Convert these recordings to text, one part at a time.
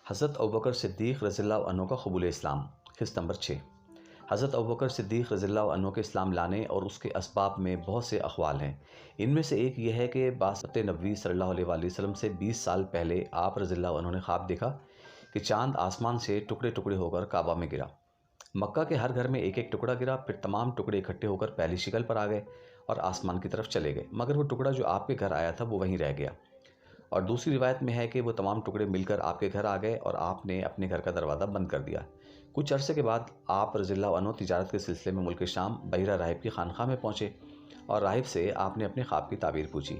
حضرت ابوبکر صدیق رضی اللہ عنہ کا قبول اسلام۔ قسط نمبر 6۔ حضرت ابوبکر صدیق رضی اللہ عنہ کے اسلام لانے اور اس کے اسباب میں بہت سے اقوال ہیں۔ ان میں سے ایک یہ ہے کہ باسط نبوی صلی اللہ علیہ وآلہ وسلم سے 20 سال پہلے آپ رضی اللہ عنہ نے خواب دیکھا کہ چاند آسمان سے ٹکڑے ٹکڑے ہو کر کعبہ میں گرا۔ مکہ کے ہر گھر میں ایک ایک ٹکڑا گرا، پھر تمام ٹکڑے اکٹھے ہو کر پہلی شکل پر آ گئے اور آسمان کی طرف چلے گئے، مگر وہ ٹکڑا جو آپ کے گھر آیا تھا وہ وہیں رہ گیا۔ اور دوسری روایت میں ہے کہ وہ تمام ٹکڑے مل کر آپ کے گھر آ گئے اور آپ نے اپنے گھر کا دروازہ بند کر دیا۔ کچھ عرصے کے بعد آپ رضی اللہ عنہ تجارت کے سلسلے میں ملک شام بحیرہ راہب کی خانقاہ میں پہنچے اور راہب سے آپ نے اپنے خواب کی تعبیر پوچھی۔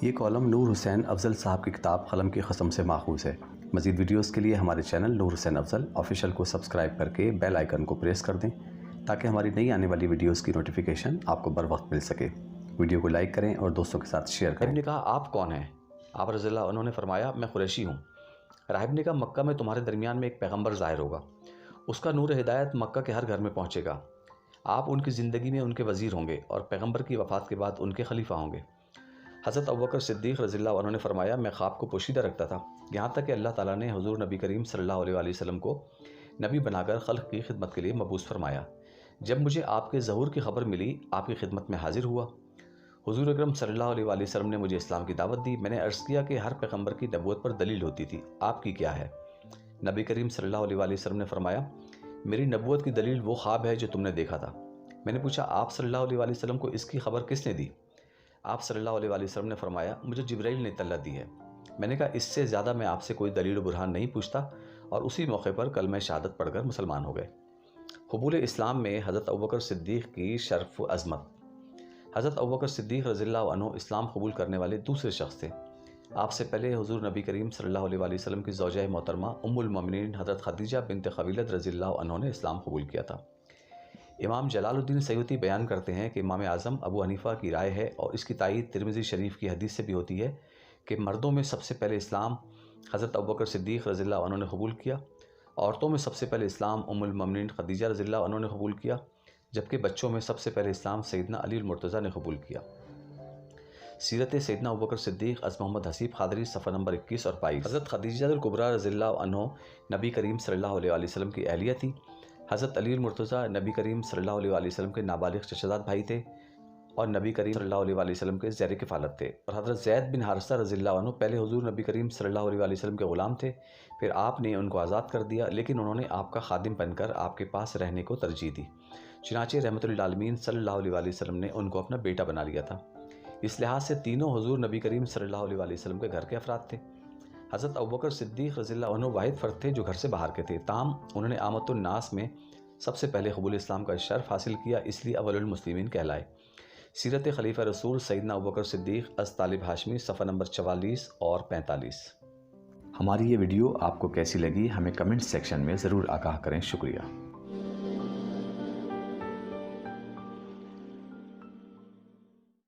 یہ کالم نور حسین افضل صاحب کی کتاب قلم کی قسم سے ماخوذ ہے۔ مزید ویڈیوز کے لیے ہمارے چینل نور حسین افضل آفیشیل کو سبسکرائب کر کے بیل آئیکن کو پریس کر دیں تاکہ ہماری نئی آنے والی ویڈیوز کی نوٹیفیکیشن آپ کو بر وقت مل سکے۔ ویڈیو کو لائک کریں اور دوستوں کے ساتھ شیئر کریں۔ راہب نے کہا، آپ کون ہیں؟ آپ رضی اللہ عنہ نے فرمایا، میں قریشی ہوں۔ راہب نے کہا، مکہ میں تمہارے درمیان میں ایک پیغمبر ظاہر ہوگا، اس کا نور ہدایت مکہ کے ہر گھر میں پہنچے گا۔ آپ ان کی زندگی میں ان کے وزیر ہوں گے اور پیغمبر کی وفات کے بعد ان کے خلیفہ ہوں گے۔ حضرت ابوبکر صدیق رضی اللہ عنہ نے فرمایا، میں خواب کو پوشیدہ رکھتا تھا، یہاں تک کہ اللہ تعالیٰ نے حضور نبی کریم صلی اللہ علیہ وآلہ وسلم کو نبی بنا کر خلق کی خدمت کے لیے مبعوث فرمایا۔ جب مجھے آپ کے ظہور کی خبر ملی، آپ کی خدمت میں حاضر ہوا۔ حضور اکرم صلی اللہ علیہ وآلہ وسلم نے مجھے اسلام کی دعوت دی۔ میں نے عرض کیا کہ ہر پیغمبر کی نبوت پر دلیل ہوتی تھی، آپ کی کیا ہے؟ نبی کریم صلی اللہ علیہ وآلہ وسلم نے فرمایا، میری نبوت کی دلیل وہ خواب ہے جو تم نے دیکھا تھا۔ میں نے پوچھا، آپ صلی اللہ علیہ وآلہ وسلم کو اس کی خبر کس نے دی؟ آپ صلی اللہ علیہ وآلہ وسلم نے فرمایا، مجھے جبرائیل نے اطلاع دی ہے۔ میں نے کہا، اس سے زیادہ میں آپ سے کوئی دلیل و برہان نہیں پوچھتا، اور اسی موقع پر کلمہ شہادت پڑھ کر مسلمان ہو گئے۔ قبول اسلام میں حضرت ابوبکر صدیق کی شرف و عظمت۔ حضرت ابوبکر صدیق رضی اللہ عنہ اسلام قبول کرنے والے دوسرے شخص تھے۔ آپ سے پہلے حضور نبی کریم صلی اللہ علیہ وآلہ وسلم کی زوجہ محترمہ ام المومنین حضرت خدیجہ بنت خویلد رضی اللہ عنہ نے اسلام قبول کیا تھا۔ امام جلال الدین سیوطی بیان کرتے ہیں کہ امام اعظم ابو حنیفہ کی رائے ہے، اور اس کی تائید ترمذی شریف کی حدیث سے بھی ہوتی ہے، کہ مردوں میں سب سے پہلے اسلام حضرت ابوبکر صدیق رضی اللہ عنہ نے قبول کیا، عورتوں میں سب سے پہلے اسلام ام المومنین خدیجہ رضی اللہ عنہ نے قبول کیا، جبکہ بچوں میں سب سے پہلے اسلام سیدنا علی المرتضیٰ نے قبول کیا۔ سیرت سیدنا ابوبکر صدیق از محمد حسیب قادری صفحہ نمبر 21 اور 22۔ حضرت خدیجہ الکبریٰ رضی اللہ عنہ نبی کریم صلی اللہ علیہ وآلہ وسلم کی اہلیہ تھی۔ حضرت علی المرتضیٰ نبی کریم صلی اللہ علیہ وآلہ وسلم کے نابالغ چچا بھائی تھے اور نبی کریم صلی اللہ علیہ وآلہ وسلم کے زیر کفالت تھے۔ اور حضرت زید بن حارثہ رضی اللہ عنہ پہلے حضور نبی کریم صلی اللہ علیہ وآلہ وسلم کے غلام تھے، پھر آپ نے ان کو آزاد کر دیا، لیکن انہوں نے آپ کا خادم بن کر آپ کے پاس رہنے کو ترجیح دی، چنانچہ رحمۃ للعالمین صلی اللہ علیہ وآلہ وسلم نے ان کو اپنا بیٹا بنا لیا تھا۔ اس لحاظ سے تینوں حضور نبی کریم صلی اللہ علیہ وآلہ وسلم کے گھر کے افراد تھے۔ حضرت ابوبکر صدیق رضی اللہ عنہ واحد فرد تھے جو گھر سے باہر کے تھے، تاہم انہوں نے عامۃ الناس میں سب سے پہلے قبول اسلام کا شرف حاصل کیا، اس لیے اول المسلمین کہلائے۔ سیرت خلیفہ رسول سیدنا ابوبکر صدیق از طالب ہاشمی صفحہ نمبر 44 اور 45۔ ہماری یہ ویڈیو آپ کو کیسی لگی ہمیں کمنٹ سیکشن میں ضرور آگاہ کریں۔ شکریہ۔